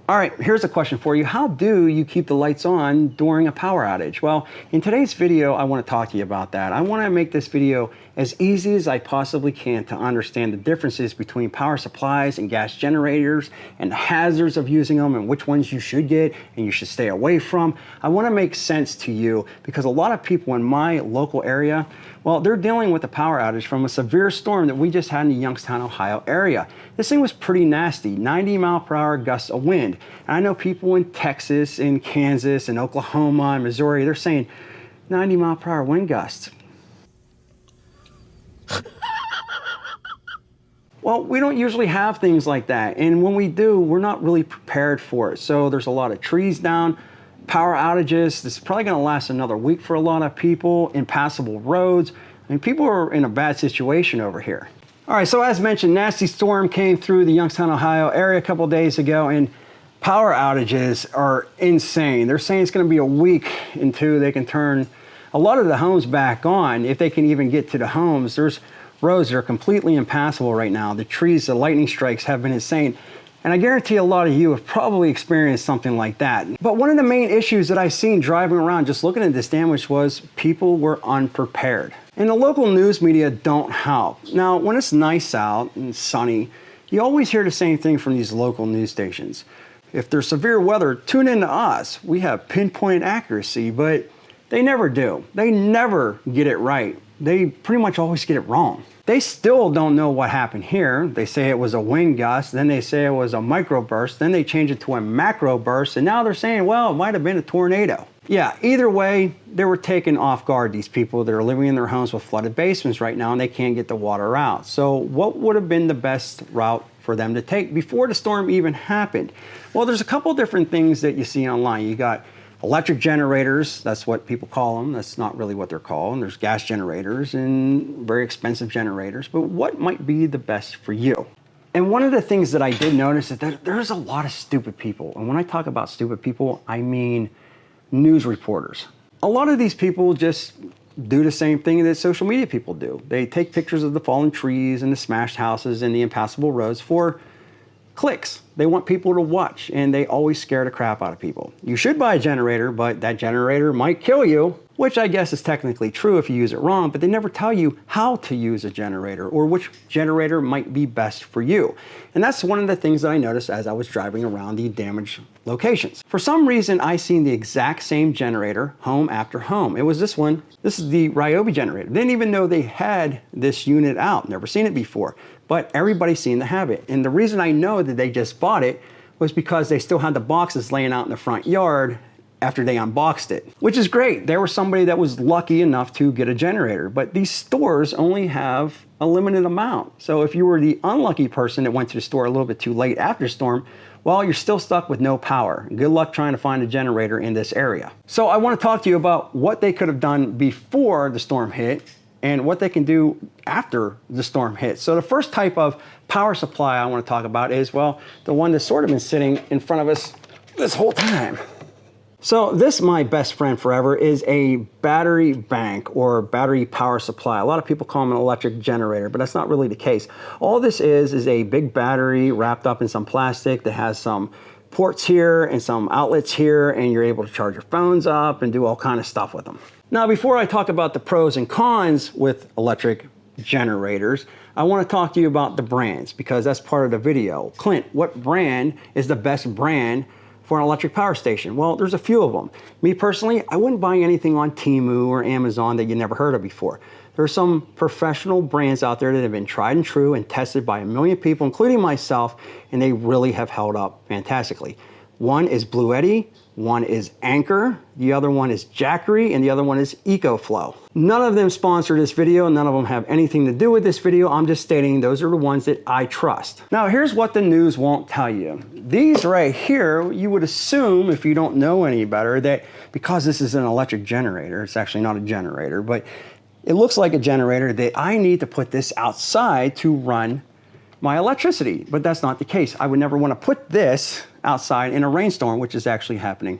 All right, here's a question for you. How do you keep the lights on during a power outage? Well, in today's video, I want to talk to you about that. I want to make this video as easy as I possibly can to understand the differences between power supplies and gas generators and the hazards of using them and which ones you should get and you should stay away from. I want to make sense to you because a lot of people in my local area, well, they're dealing with a power outage from a severe storm that we just had in the Youngstown, Ohio area. This thing was pretty nasty, 90-mile-per-hour gusts of wind. And I know people in Texas, in Kansas, in Oklahoma, and Missouri, they're saying 90-mile-per-hour wind gusts. Well, we don't usually have things like that. And when we do, we're not really prepared for it. So there's a lot of trees down, power outages. This is probably going to last another week for a lot of people, impassable roads. I mean, people are in a bad situation over here. All right, so as mentioned, nasty storm came through the Youngstown, Ohio area a couple days ago, and power outages are insane. They're saying it's going to be a week until they can turn a lot of the homes back on, if they can even get to the homes. There's roads that are completely impassable right now. The trees, the lightning strikes have been insane. And I guarantee a lot of you have probably experienced something like that. But one of the main issues that I've seen driving around just looking at this damage was people were unprepared. And the local news media don't help. Now, when it's nice out and sunny, you always hear the same thing from these local news stations. If there's severe weather, tune in to us. We have pinpoint accuracy, but they never do. They never get it right. They pretty much always get it wrong. They still don't know what happened here. They say it was a wind gust, then they say it was a microburst, then they change it to a macro burst, and now they're saying, well, it might have been a tornado. Yeah, either way, they were taken off guard, these people that are living in their homes with flooded basements right now, and they can't get the water out. So what would have been the best route for them to take before the storm even happened? Well, there's a couple different things that you see online. You got electric generators, that's what people call them. That's not really what they're called. And there's gas generators and very expensive generators. But what might be the best for you? And one of the things that I did notice is that there's a lot of stupid people. And when I talk about stupid people, I mean news reporters. A lot of these people just do the same thing that social media people do. They take pictures of the fallen trees and the smashed houses and the impassable roads for clicks. They want people to watch, and they always scare the crap out of people. You should buy a generator, but that generator might kill you, which I guess is technically true if you use it wrong, but they never tell you how to use a generator or which generator might be best for you. And that's one of the things that I noticed as I was driving around the damaged locations. For some reason, I seen the exact same generator home after home. It was this one. This is the Ryobi generator. Didn't even know they had this unit out. Never seen it before. But everybody seemed to have it. And the reason I know that they just bought it was because they still had the boxes laying out in the front yard after they unboxed it, which is great. There was somebody that was lucky enough to get a generator, but these stores only have a limited amount. So if you were the unlucky person that went to the store a little bit too late after the storm, well, you're still stuck with no power. Good luck trying to find a generator in this area. So I want to talk to you about what they could have done before the storm hit and what they can do after the storm hits. So the first type of power supply I want to talk about is, well, the one that's sort of been sitting in front of us this whole time. So this, my best friend forever, is a battery bank or battery power supply. A lot of people call them an electric generator, but that's not really the case. All this is a big battery wrapped up in some plastic that has some ports here and some outlets here, and you're able to charge your phones up and do all kind of stuff with them. Now, before I talk about the pros and cons with electric generators, I want to talk to you about the brands because that's part of the video. Clint, what brand is the best brand for an electric power station? Well, there's a few of them. Me personally, I wouldn't buy anything on Temu or Amazon that you never heard of before. There are some professional brands out there that have been tried and true and tested by a million people, including myself, and they really have held up fantastically. One is Bluetti, one is Anchor, the other one is Jackery, and the other one is EcoFlow. None of them sponsor this video, none of them have anything to do with this video. I'm just stating those are the ones that I trust. Now, here's what the news won't tell you. These right here, you would assume, if you don't know any better, that because this is an electric generator, it's actually not a generator, but it looks like a generator, that I need to put this outside to run my electricity, but that's not the case. I would never want to put this outside in a rainstorm, which is actually happening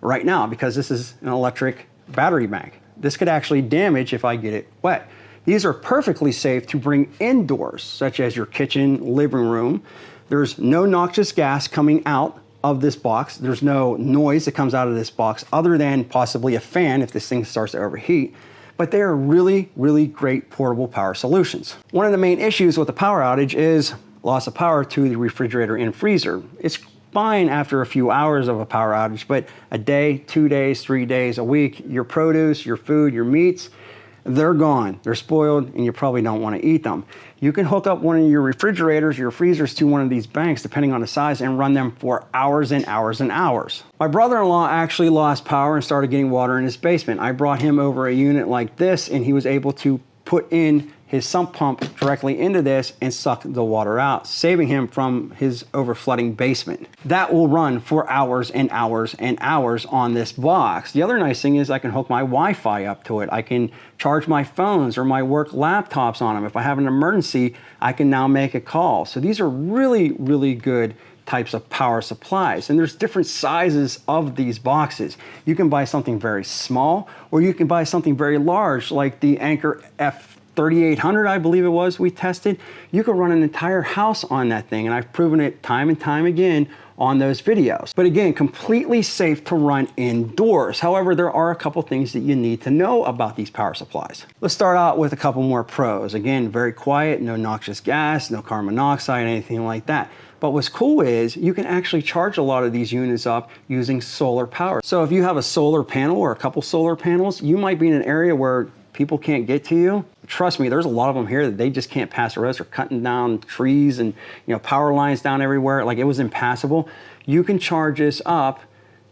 right now because this is an electric battery bank. This could actually damage if I get it wet. These are perfectly safe to bring indoors, such as your kitchen, living room. There's no noxious gas coming out of this box. There's no noise that comes out of this box other than possibly a fan if this thing starts to overheat. But they are really, really great portable power solutions. One of the main issues with the power outage is loss of power to the refrigerator and freezer. It's fine after a few hours of a power outage, but a day, 2 days, 3 days, a week, your produce, your food, your meats, they're gone, they're spoiled, and you probably don't want to eat them. You can hook up one of your refrigerators, your freezers to one of these banks, depending on the size, and run them for hours and hours and hours. My brother-in-law actually lost power and started getting water in his basement. I brought him over a unit like this, and he was able to put in his sump pump directly into this and suck the water out, saving him from his overflooding basement. That will run for hours and hours and hours on this box. The other nice thing is I can hook my Wi-Fi up to it. I can charge my phones or my work laptops on them. If I have an emergency, I can now make a call. So these are really, really good types of power supplies. And there's different sizes of these boxes. You can buy something very small, or you can buy something very large, like the Anker F3800, I believe it was, we tested. You can run an entire house on that thing, and I've proven it time and time again on those videos. But again, completely safe to run indoors. However, there are a couple things that you need to know about these power supplies. Let's start out with a couple more pros. Again, very quiet, no noxious gas, no carbon monoxide, anything like that. But what's cool is you can actually charge a lot of these units up using solar power. So if you have a solar panel or a couple solar panels, you might be in an area where people can't get to you. Trust me, there's a lot of them here that they just can't pass the roads. They're cutting down trees and power lines down everywhere. Like, it was impassable. You can charge this up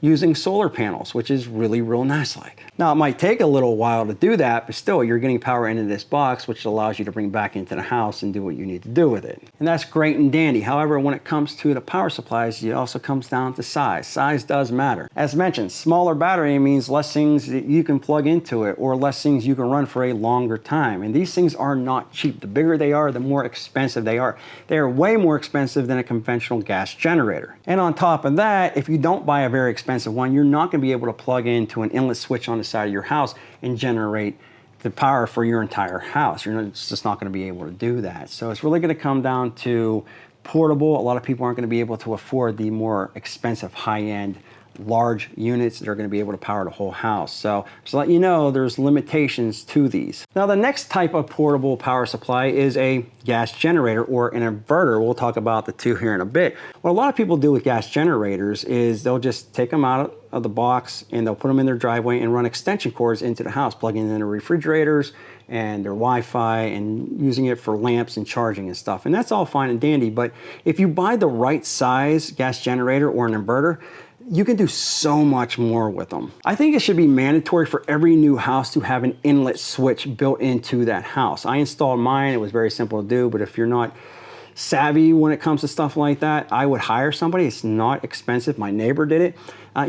using solar panels, which is really real nice like. Now, it might take a little while to do that, but still you're getting power into this box, which allows you to bring back into the house and do what you need to do with it. And that's great and dandy. However, when it comes to the power supplies, it also comes down to size. Size does matter. As mentioned, smaller battery means less things that you can plug into it, or less things you can run for a longer time. And these things are not cheap. The bigger they are, the more expensive they are. They are way more expensive than a conventional gas generator. And on top of that, if you don't buy a very expensive one, you're not going to be able to plug into an inlet switch on the side of your house and generate the power for your entire house. It's just not going to be able to do that. So it's really going to come down to portable. A lot of people aren't going to be able to afford the more expensive high-end large units that are going to be able to power the whole house. So just to let you know, there's limitations to these. Now, the next type of portable power supply is a gas generator or an inverter. We'll talk about the two here in a bit. What a lot of people do with gas generators is they'll just take them out of the box and they'll put them in their driveway and run extension cords into the house, plugging in their refrigerators and their Wi-Fi and using it for lamps and charging and stuff. And that's all fine and dandy, but if you buy the right size gas generator or an inverter, you can do so much more with them. I think it should be mandatory for every new house to have an inlet switch built into that house. I installed mine. It was very simple to do, but if you're not savvy when it comes to stuff like that, I would hire somebody. It's not expensive. My neighbor did it.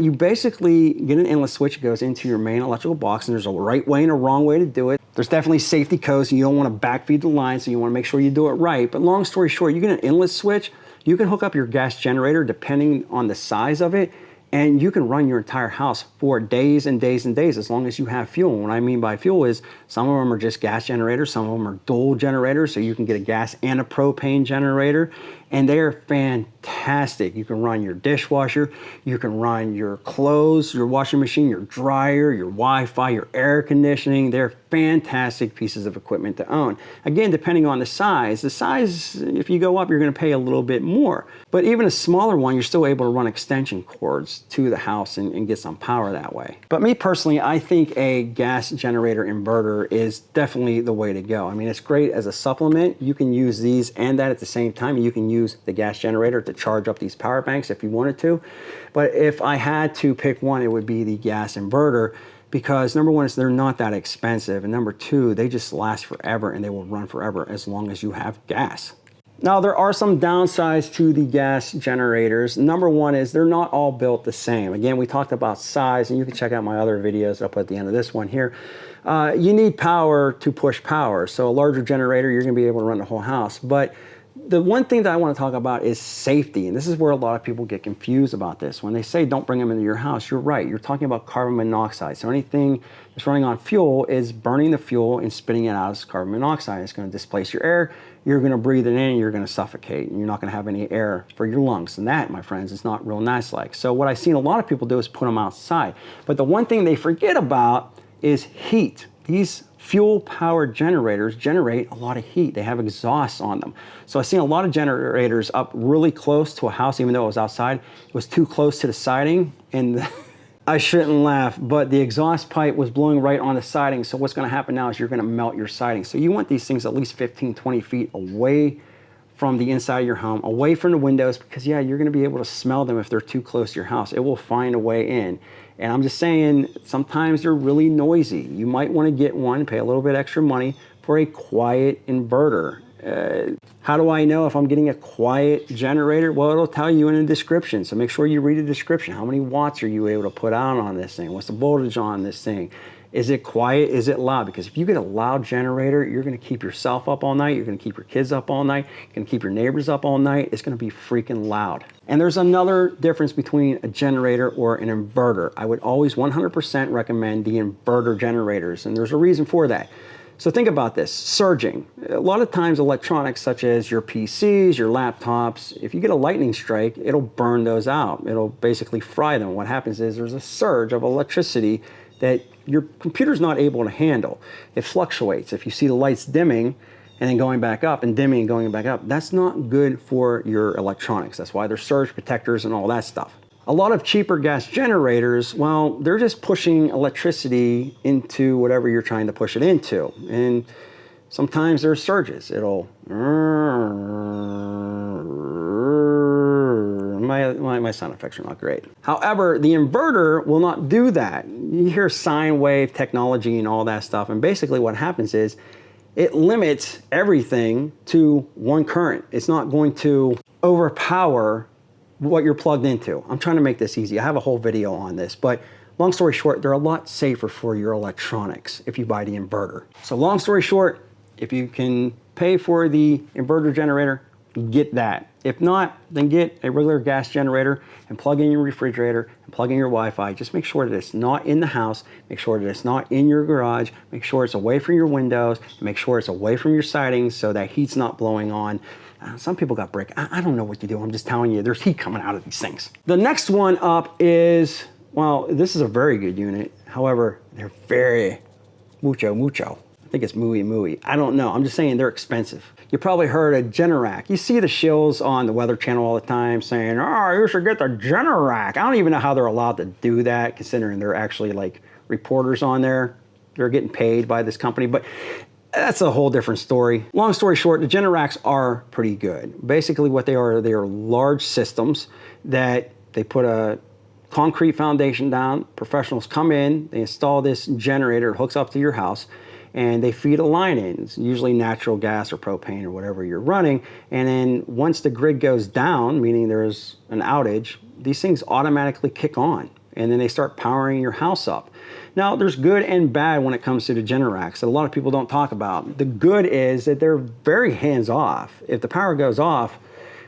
You basically get an inlet switch. It goes into your main electrical box, and there's a right way and a wrong way to do it. There's definitely safety codes, and you don't want to backfeed the line, so you want to make sure you do it right. But long story short, you get an inlet switch, you can hook up your gas generator depending on the size of it, and you can run your entire house for days and days and days as long as you have fuel. And what I mean by fuel is some of them are just gas generators, some of them are dual generators, so you can get a gas and a propane generator, and they're fantastic. You can run your dishwasher, you can run your clothes, your washing machine, your dryer, your Wi-Fi, your air conditioning. They're fantastic pieces of equipment to own. Again, depending on the size, if you go up, you're gonna pay a little bit more. But even a smaller one, you're still able to run extension cords to the house and get some power that way. But me personally, I think a gas generator inverter is definitely the way to go. I mean, it's great as a supplement. You can use these and that at the same time. You can use the gas generator to charge up these power banks if you wanted to. But if I had to pick one, it would be the gas inverter, because number one is they're not that expensive, and number two, they just last forever and they will run forever as long as you have gas. Now, there are some downsides to the gas generators. Number one is they're not all built the same. Again, we talked about size, and you can check out my other videos that I'll put at the end of this one here. You need power to push power. So a larger generator, you're gonna be able to run the whole house. But the one thing that I want to talk about is safety. And this is where a lot of people get confused about this. When they say don't bring them into your house, you're right. You're talking about carbon monoxide. So anything that's running on fuel is burning the fuel and spitting it out as carbon monoxide. It's going to displace your air. You're going to breathe it in and you're going to suffocate. And you're not going to have any air for your lungs. And that, my friends, is not real nice like. So what I've seen a lot of people do is put them outside. But the one thing they forget about is heat. These fuel-powered generators generate a lot of heat. They have exhausts on them. So I've seen a lot of generators up really close to a house, even though it was outside. It was too close to the siding, and I shouldn't laugh, but the exhaust pipe was blowing right on the siding. So what's gonna happen now is you're gonna melt your siding. So you want these things at least 15, 20 feet away from the inside of your home, away from the windows, because yeah, you're gonna be able to smell them if they're too close to your house. It will find a way in. And I'm just saying, sometimes they're really noisy. You might want to get one, pay a little bit extra money for a quiet inverter. How do I know if I'm getting a quiet generator? Well, it'll tell you in the description. So make sure you read the description. How many watts are you able to put out on this thing? What's the voltage on this thing? Is it quiet? Is it loud? Because if you get a loud generator, you're going to keep yourself up all night. You're going to keep your kids up all night. You're going to keep your neighbors up all night. It's going to be freaking loud. And there's another difference between a generator or an inverter. I would always 100% recommend the inverter generators. And there's a reason for that. So think about this, surging. A lot of times electronics such as your PCs, your laptops, if you get a lightning strike, it'll burn those out. It'll basically fry them. What happens is there's a surge of electricity that your computer's not able to handle. It fluctuates. If you see the lights dimming and then going back up and dimming and going back up, that's not good for your electronics. That's why there's surge protectors and all that stuff. A lot of cheaper gas generators, well, they're just pushing electricity into whatever you're trying to push it into. And sometimes there's surges. It'll, my sound effects are not great. However, the inverter will not do that. You hear sine wave technology and all that stuff. And basically what happens is it limits everything to one current. It's not going to overpower what you're plugged into. I'm trying to make this easy. I have a whole video on this, but long story short, they're a lot safer for your electronics if you buy the inverter. So long story short, if you can pay for the inverter generator, get that. If not, then get a regular gas generator and plug in your refrigerator and plug in your Wi-Fi. Just make sure that it's not in the house. Make sure that it's not in your garage. Make sure it's away from your windows. Make sure it's away from your siding so that heat's not blowing on. Some people got brick. I don't know what you do. I'm just telling you, there's heat coming out of these things. The next one up is, well, this is a very good unit. However, they're very mucho. I think it's muy. I don't know. I'm just saying they're expensive. You probably heard of Generac. You see the shills on the Weather Channel all the time saying, oh, you should get the Generac. I don't even know how they're allowed to do that, considering they're actually like reporters on there. They're getting paid by this company, but that's a whole different story. Long story short, the Generacs are pretty good. Basically what they are large systems that they put a concrete foundation down. Professionals come in, they install this generator, it hooks up to your house, and they feed a line in. It's usually natural gas or propane or whatever you're running. And then once the grid goes down, meaning there's an outage, these things automatically kick on. And then they start powering your house up. Now, there's good and bad when it comes to the Generacs that a lot of people don't talk about. The good is that they're very hands-off. If the power goes off,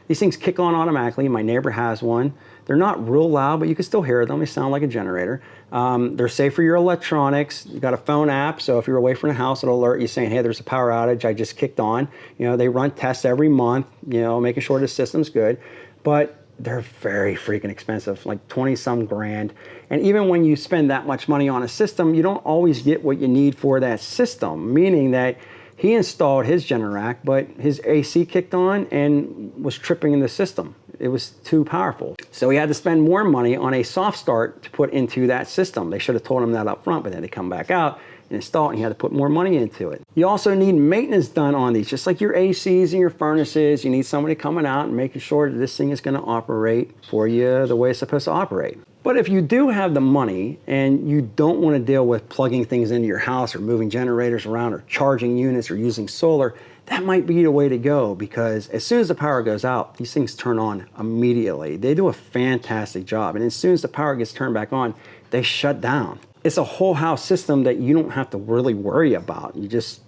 these things kick on automatically. My neighbor has one. They're not real loud, but you can still hear them. They sound like a generator. They're safe for your electronics. You got a phone app, so if you're away from the house, it'll alert you saying, hey, there's a power outage. I just kicked on. You know, they run tests every month, you know, making sure the system's good. But they're very freaking expensive, like 20-some grand. And even when you spend that much money on a system, you don't always get what you need for that system, meaning that he installed his Generac, but his AC kicked on and was tripping in the system. It was too powerful. So he had to spend more money on a soft start to put into that system. They should have told him that up front, but then they come back out and install it, and you had to put more money into it. You also need maintenance done on these, just like your ACs and your furnaces. You need somebody coming out and making sure that this thing is gonna operate for you the way it's supposed to operate. But if you do have the money and you don't want to deal with plugging things into your house or moving generators around or charging units or using solar, that might be the way to go, because as soon as the power goes out, these things turn on immediately. They do a fantastic job. And as soon as the power gets turned back on, they shut down. It's a whole house system that you don't have to really worry about. You just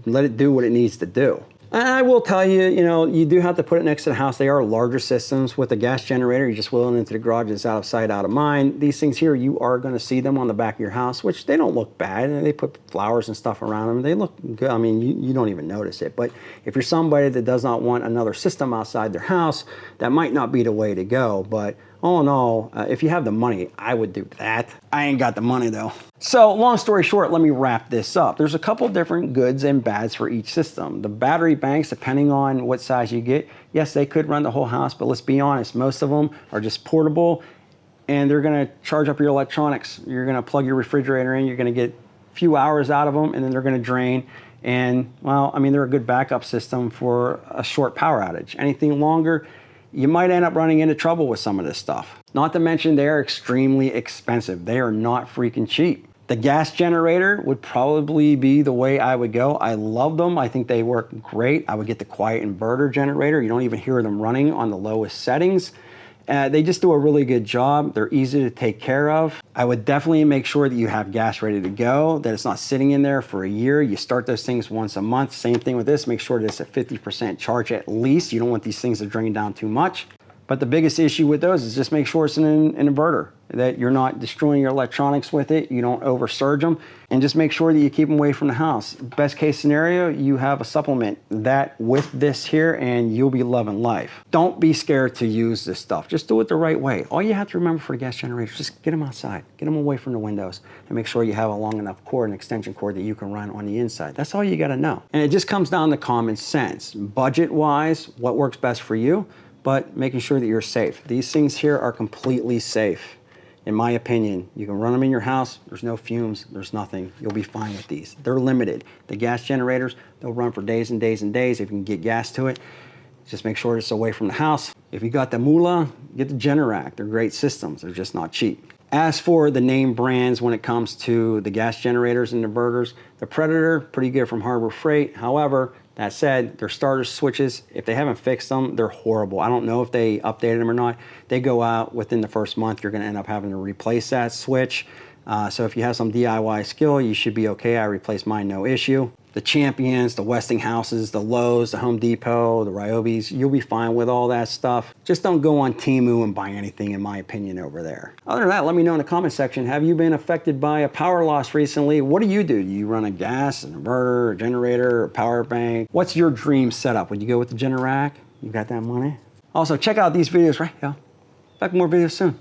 let it do what it needs to do. And I will tell you, you know, you do have to put it next to the house. They are larger systems. With a gas generator, you're just wheeling into the garage. It's out of sight, out of mind. These things here, you are going to see them on the back of your house, which they don't look bad. They put flowers and stuff around them. They look good. I mean, you don't even notice it. But if you're somebody that does not want another system outside their house, that might not be the way to go. But all in all, if you have the money, I would do that. I ain't got the money though. So long story short, let me wrap this up. There's a couple different goods and bads for each system. The battery banks, depending on what size you get, yes, they could run the whole house, but let's be honest, most of them are just portable and they're gonna charge up your electronics. You're gonna plug your refrigerator in, you're gonna get a few hours out of them and then they're gonna drain. And well, I mean, they're a good backup system for a short power outage. Anything longer, you might end up running into trouble with some of this stuff. Not to mention they are extremely expensive. They are not freaking cheap. The gas generator would probably be the way I would go. I love them. I think they work great. I would get the quiet inverter generator. You don't even hear them running on the lowest settings. They just do a really good job. They're easy to take care of. I would definitely make sure that you have gas ready to go, that it's not sitting in there for a year. You start those things once a month. Same thing with this. Make sure that it's at 50% charge at least. You don't want these things to drain down too much. But the biggest issue with those is just make sure it's an inverter, that you're not destroying your electronics with it, you don't oversurge them, and just make sure that you keep them away from the house. Best case scenario, you have a supplement that with this here and you'll be loving life. Don't be scared to use this stuff. Just do it the right way. All you have to remember for the gas generator is just get them outside, get them away from the windows, and make sure you have a long enough cord, an extension cord that you can run on the inside. That's all you gotta know. And it just comes down to common sense. Budget-wise, what works best for you, but making sure that you're safe. These things here are completely safe, in my opinion. You can run them in your house, there's no fumes, there's nothing. You'll be fine with these. They're limited. The gas generators, they'll run for days and days and days if you can get gas to it. Just make sure it's away from the house. If you got the moolah, get the Generac. They're great systems, they're just not cheap. As for the name brands when it comes to the gas generators and inverters, the Predator, pretty good from Harbor Freight. However, that said, their starter switches, if they haven't fixed them, they're horrible. I don't know if they updated them or not. They go out within the first month, you're gonna end up having to replace that switch. So if you have some DIY skill, you should be okay. I replaced mine, no issue. The Champions, the Westinghouses, the Lowe's, the Home Depot, the Ryobis, you'll be fine with all that stuff. Just don't go on Temu and buy anything, in my opinion, over there. Other than that, let me know in the comment section, have you been affected by a power loss recently? What do? Do you run a gas, an inverter, a generator, a power bank? What's your dream setup? Would you go with the Generac? You got that money? Also, check out these videos right here. Back with more videos soon.